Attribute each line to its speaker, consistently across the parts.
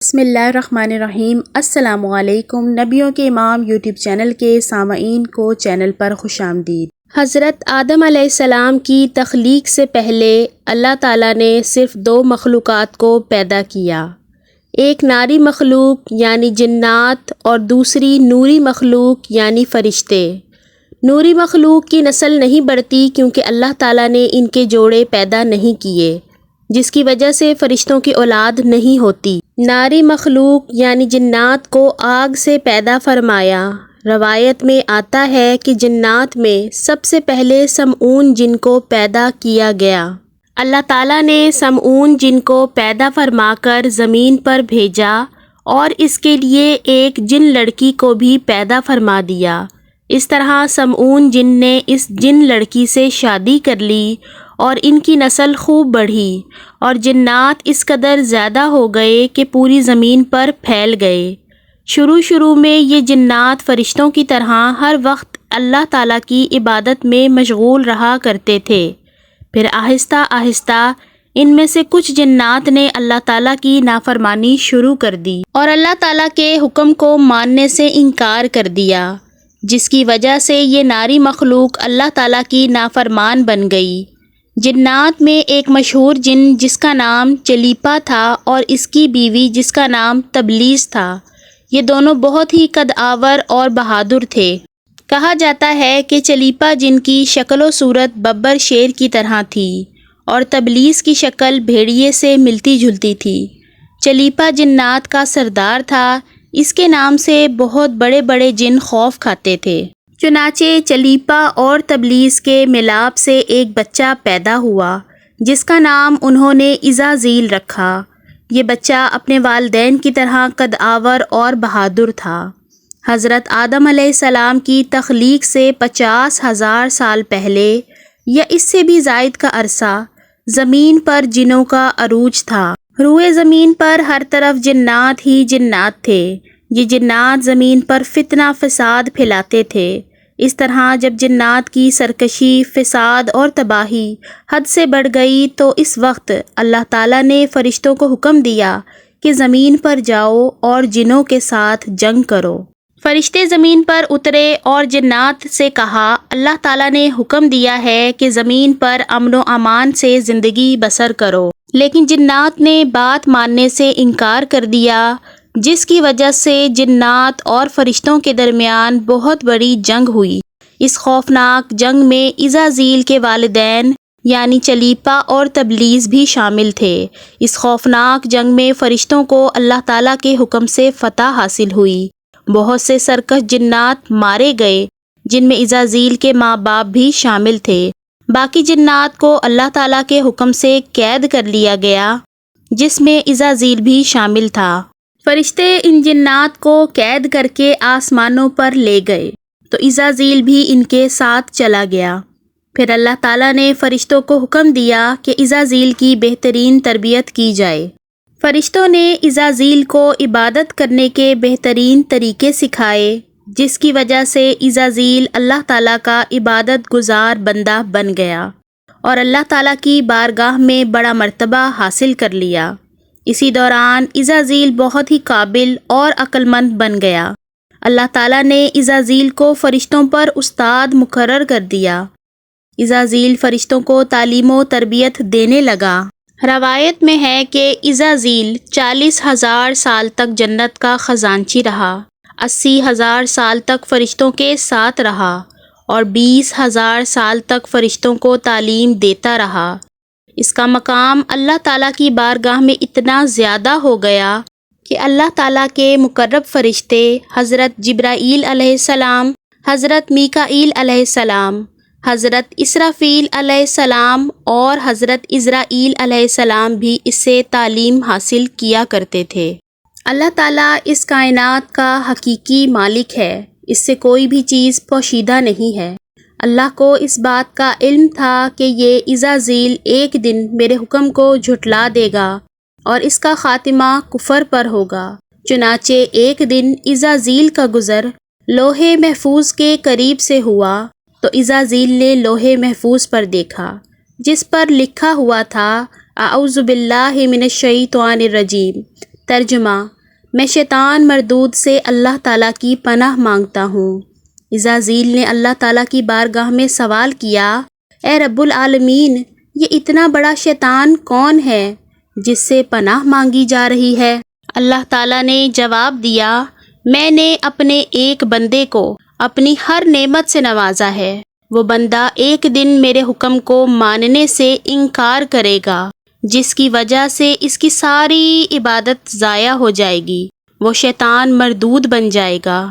Speaker 1: بسم اللہ الرحمن الرحیم۔ السلام علیکم۔ نبیوں کے امام یوٹیوب چینل کے سامعین کو چینل پر خوش آمدید۔ حضرت آدم علیہ السلام کی تخلیق سے پہلے اللہ تعالیٰ نے صرف دو مخلوقات کو پیدا کیا، ایک ناری مخلوق یعنی جنات اور دوسری نوری مخلوق یعنی فرشتے۔ نوری مخلوق کی نسل نہیں بڑھتی کیونکہ اللہ تعالیٰ نے ان کے جوڑے پیدا نہیں کیے، جس کی وجہ سے فرشتوں کی اولاد نہیں ہوتی۔ ناری مخلوق یعنی جنات کو آگ سے پیدا فرمایا۔ روایت میں آتا ہے کہ جنات میں سب سے پہلے سمعون جن کو پیدا کیا گیا۔ اللہ تعالیٰ نے سمعون جن کو پیدا فرما کر زمین پر بھیجا اور اس کے لیے ایک جن لڑکی کو بھی پیدا فرما دیا۔ اس طرح سمعون جن نے اس جن لڑکی سے شادی کر لی اور ان کی نسل خوب بڑھی اور جنات اس قدر زیادہ ہو گئے کہ پوری زمین پر پھیل گئے۔ شروع میں یہ جنات فرشتوں کی طرح ہر وقت اللہ تعالیٰ کی عبادت میں مشغول رہا کرتے تھے، پھر آہستہ آہستہ ان میں سے کچھ جنات نے اللہ تعالیٰ کی نافرمانی شروع کر دی اور اللہ تعالیٰ کے حکم کو ماننے سے انکار کر دیا، جس کی وجہ سے یہ ناری مخلوق اللہ تعالیٰ کی نافرمان بن گئی۔ جنات میں ایک مشہور جن جس کا نام چلیپا تھا اور اس کی بیوی جس کا نام تبلیس تھا، یہ دونوں بہت ہی قد آور اور بہادر تھے۔ کہا جاتا ہے کہ چلیپا جن کی شکل و صورت ببر شیر کی طرح تھی اور تبلیس کی شکل بھیڑیے سے ملتی جلتی تھی۔ چلیپا جنات کا سردار تھا، اس کے نام سے بہت بڑے بڑے جن خوف کھاتے تھے۔ چنانچہ چلیپا اور تبلیس کے ملاپ سے ایک بچہ پیدا ہوا جس کا نام انہوں نے عزازیل رکھا۔ یہ بچہ اپنے والدین کی طرح قد آور اور بہادر تھا۔ حضرت آدم علیہ السلام کی تخلیق سے 50,000 سال پہلے یا اس سے بھی زائد کا عرصہ زمین پر جنوں کا عروج تھا۔ روئے زمین پر ہر طرف جنات ہی جنات تھے۔ یہ جنات زمین پر فتنہ فساد پھیلاتے تھے۔ اس طرح جب جنات کی سرکشی، فساد اور تباہی حد سے بڑھ گئی تو اس وقت اللہ تعالیٰ نے فرشتوں کو حکم دیا کہ زمین پر جاؤ اور جنوں کے ساتھ جنگ کرو۔ فرشتے زمین پر اترے اور جنات سے کہا، اللہ تعالیٰ نے حکم دیا ہے کہ زمین پر امن و امان سے زندگی بسر کرو، لیکن جنات نے بات ماننے سے انکار کر دیا، جس کی وجہ سے جنات اور فرشتوں کے درمیان بہت بڑی جنگ ہوئی۔ اس خوفناک جنگ میں عزازیل کے والدین یعنی چلیپا اور تبلیس بھی شامل تھے۔ اس خوفناک جنگ میں فرشتوں کو اللہ تعالیٰ کے حکم سے فتح حاصل ہوئی۔ بہت سے سرکش جنات مارے گئے، جن میں عزازیل کے ماں باپ بھی شامل تھے۔ باقی جنات کو اللہ تعالیٰ کے حکم سے قید کر لیا گیا، جس میں عزازیل بھی شامل تھا۔ فرشتے ان جنات کو قید کر کے آسمانوں پر لے گئے تو عزازیل بھی ان کے ساتھ چلا گیا۔ پھر اللہ تعالیٰ نے فرشتوں کو حکم دیا کہ عزازیل کی بہترین تربیت کی جائے۔ فرشتوں نے عزازیل کو عبادت کرنے کے بہترین طریقے سکھائے، جس کی وجہ سے عزازیل اللہ تعالیٰ کا عبادت گزار بندہ بن گیا اور اللہ تعالیٰ کی بارگاہ میں بڑا مرتبہ حاصل کر لیا۔ اسی دوران عزازیل بہت ہی قابل اور عقل مند بن گیا۔ اللہ تعالیٰ نے عزازیل کو فرشتوں پر استاد مقرر کر دیا۔ عزازیل فرشتوں کو تعلیم و تربیت دینے لگا۔ روایت میں ہے کہ عزازیل 40,000 سال تک جنت کا خزانچی رہا، 80,000 سال تک فرشتوں کے ساتھ رہا اور 20,000 سال تک فرشتوں کو تعلیم دیتا رہا۔ اس کا مقام اللہ تعالیٰ کی بارگاہ میں اتنا زیادہ ہو گیا کہ اللہ تعالیٰ کے مقرب فرشتے حضرت جبرائیل علیہ السلام، حضرت میکائیل علیہ السلام، حضرت اسرافیل علیہ السلام اور حضرت عزرائیل علیہ السلام بھی اس سے تعلیم حاصل کیا کرتے تھے۔ اللہ تعالیٰ اس کائنات کا حقیقی مالک ہے، اس سے کوئی بھی چیز پوشیدہ نہیں ہے۔ اللہ کو اس بات کا علم تھا کہ یہ عزازیل ایک دن میرے حکم کو جھٹلا دے گا اور اس کا خاتمہ کفر پر ہوگا۔ چنانچہ ایک دن عزازیل کا گزر لوح محفوظ کے قریب سے ہوا تو عزازیل نے لوح محفوظ پر دیکھا، جس پر لکھا ہوا تھا اعوذ باللہ من الشیطان الرجیم، ترجمہ: میں شیطان مردود سے اللہ تعالیٰ کی پناہ مانگتا ہوں۔ عزازیل نے اللہ تعالیٰ کی بارگاہ میں سوال کیا، اے رب العالمین، یہ اتنا بڑا شیطان کون ہے جس سے پناہ مانگی جا رہی ہے؟ اللہ تعالیٰ نے جواب دیا، میں نے اپنے ایک بندے کو اپنی ہر نعمت سے نوازا ہے۔ وہ بندہ ایک دن میرے حکم کو ماننے سے انکار کرے گا، جس کی وجہ سے اس کی ساری عبادت ضائع ہو جائے گی، وہ شیطان مردود بن جائے گا۔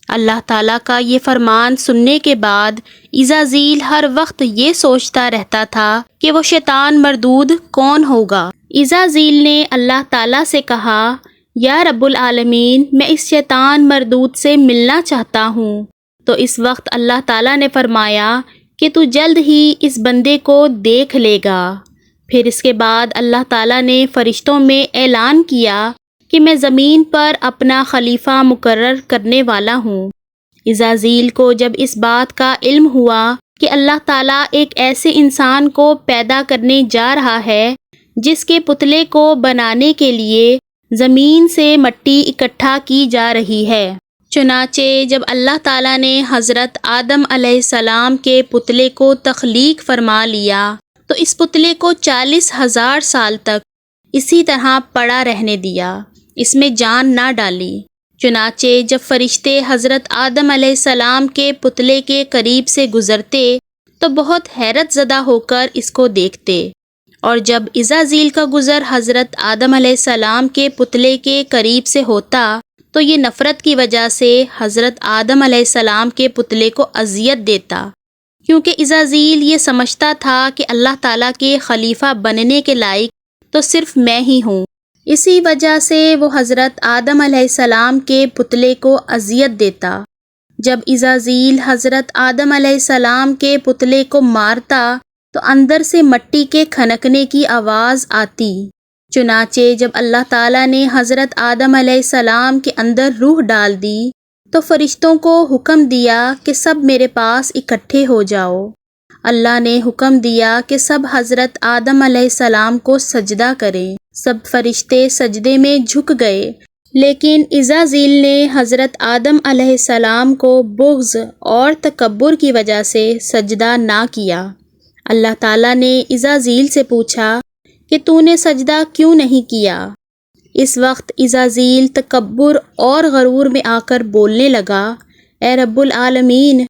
Speaker 1: اللہ تعالیٰ کا یہ فرمان سننے کے بعد عزازیل ہر وقت یہ سوچتا رہتا تھا کہ وہ شیطان مردود کون ہوگا۔ عزازیل نے اللہ تعالیٰ سے کہا، یا رب العالمین، میں اس شیطان مردود سے ملنا چاہتا ہوں۔ تو اس وقت اللہ تعالیٰ نے فرمایا کہ تو جلد ہی اس بندے کو دیکھ لے گا۔ پھر اس کے بعد اللہ تعالیٰ نے فرشتوں میں اعلان کیا کہ میں زمین پر اپنا خلیفہ مقرر کرنے والا ہوں۔ عزازیل کو جب اس بات کا علم ہوا کہ اللہ تعالیٰ ایک ایسے انسان کو پیدا کرنے جا رہا ہے جس کے پتلے کو بنانے کے لیے زمین سے مٹی اکٹھا کی جا رہی ہے، چنانچہ جب اللہ تعالیٰ نے حضرت آدم علیہ السلام کے پتلے کو تخلیق فرما لیا تو اس پتلے کو 40,000 سال تک اسی طرح پڑا رہنے دیا، اس میں جان نہ ڈالی۔ چنانچہ جب فرشتے حضرت آدم علیہ السلام کے پتلے کے قریب سے گزرتے تو بہت حیرت زدہ ہو کر اس کو دیکھتے، اور جب عزازیل کا گزر حضرت آدم علیہ السلام کے پتلے کے قریب سے ہوتا تو یہ نفرت کی وجہ سے حضرت آدم علیہ السلام کے پتلے کو اذیت دیتا، کیونکہ عزازیل یہ سمجھتا تھا کہ اللہ تعالیٰ کے خلیفہ بننے کے لائق تو صرف میں ہی ہوں۔ اسی وجہ سے وہ حضرت آدم علیہ السلام کے پتلے کو اذیت دیتا۔ جب عزازیل حضرت آدم علیہ السلام کے پتلے کو مارتا تو اندر سے مٹی کے کھنکنے کی آواز آتی۔ چنانچہ جب اللہ تعالیٰ نے حضرت آدم علیہ السلام کے اندر روح ڈال دی تو فرشتوں کو حکم دیا کہ سب میرے پاس اکٹھے ہو جاؤ۔ اللہ نے حکم دیا کہ سب حضرت آدم علیہ السلام کو سجدہ کریں۔ سب فرشتے سجدے میں جھک گئے، لیکن عزازیل نے حضرت آدم علیہ السلام کو بغض اور تکبر کی وجہ سے سجدہ نہ کیا۔ اللہ تعالیٰ نے عزازیل سے پوچھا کہ تو نے سجدہ کیوں نہیں کیا؟ اس وقت عزازیل تکبر اور غرور میں آ کر بولنے لگا، اے رب العالمین،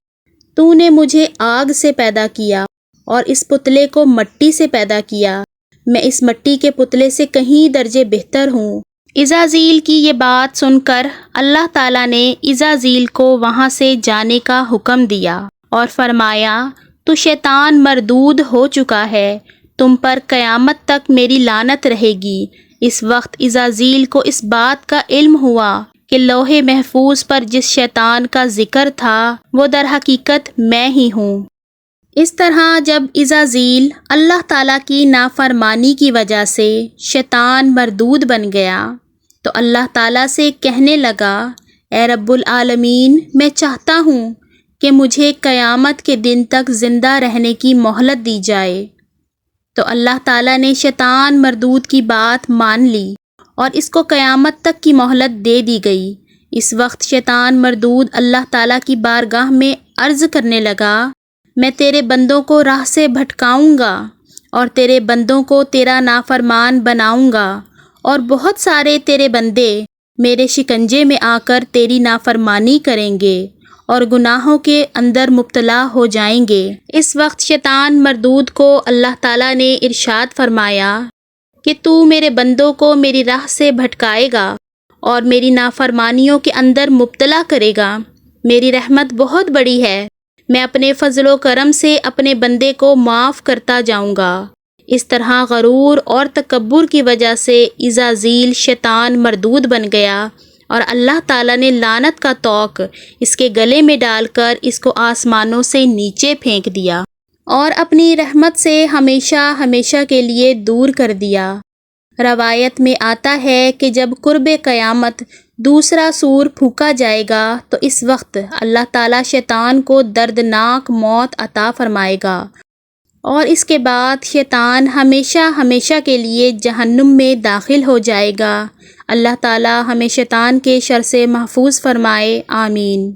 Speaker 1: تو نے مجھے آگ سے پیدا کیا اور اس پتلے کو مٹی سے پیدا کیا، میں اس مٹی کے پتلے سے کہیں درجے بہتر ہوں۔ عزازیل کی یہ بات سن کر اللہ تعالیٰ نے عزازیل کو وہاں سے جانے کا حکم دیا اور فرمایا، تو شیطان مردود ہو چکا ہے، تم پر قیامت تک میری لعنت رہے گی۔ اس وقت عزازیل کو اس بات کا علم ہوا کہ لوح محفوظ پر جس شیطان کا ذکر تھا وہ در حقیقت میں ہی ہوں۔ اس طرح جب عزازیل اللہ تعالیٰ کی نافرمانی کی وجہ سے شیطان مردود بن گیا تو اللہ تعالیٰ سے کہنے لگا، اے رب العالمین، میں چاہتا ہوں کہ مجھے قیامت کے دن تک زندہ رہنے کی مہلت دی جائے۔ تو اللہ تعالیٰ نے شیطان مردود کی بات مان لی اور اس کو قیامت تک کی مہلت دے دی گئی۔ اس وقت شیطان مردود اللہ تعالیٰ کی بارگاہ میں عرض کرنے لگا، میں تیرے بندوں کو راہ سے بھٹکاؤں گا اور تیرے بندوں کو تیرا نافرمان بناؤں گا، اور بہت سارے تیرے بندے میرے شکنجے میں آ کر تیری نافرمانی کریں گے اور گناہوں کے اندر مبتلا ہو جائیں گے۔ اس وقت شیطان مردود کو اللہ تعالیٰ نے ارشاد فرمایا کہ تو میرے بندوں کو میری راہ سے بھٹکائے گا اور میری نافرمانیوں کے اندر مبتلا کرے گا۔ میری رحمت بہت بڑی ہے، میں اپنے فضل و کرم سے اپنے بندے کو معاف کرتا جاؤں گا۔ اس طرح غرور اور تکبر کی وجہ سے عزازیل شیطان مردود بن گیا اور اللہ تعالیٰ نے لعنت کا طوق اس کے گلے میں ڈال کر اس کو آسمانوں سے نیچے پھینک دیا اور اپنی رحمت سے ہمیشہ ہمیشہ کے لیے دور کر دیا۔ روایت میں آتا ہے کہ جب قرب قیامت دوسرا سور پھونکا جائے گا تو اس وقت اللہ تعالیٰ شیطان کو دردناک موت عطا فرمائے گا اور اس کے بعد شیطان ہمیشہ ہمیشہ کے لیے جہنم میں داخل ہو جائے گا۔ اللہ تعالی ہمیں شیطان کے شر سے محفوظ فرمائے، آمین۔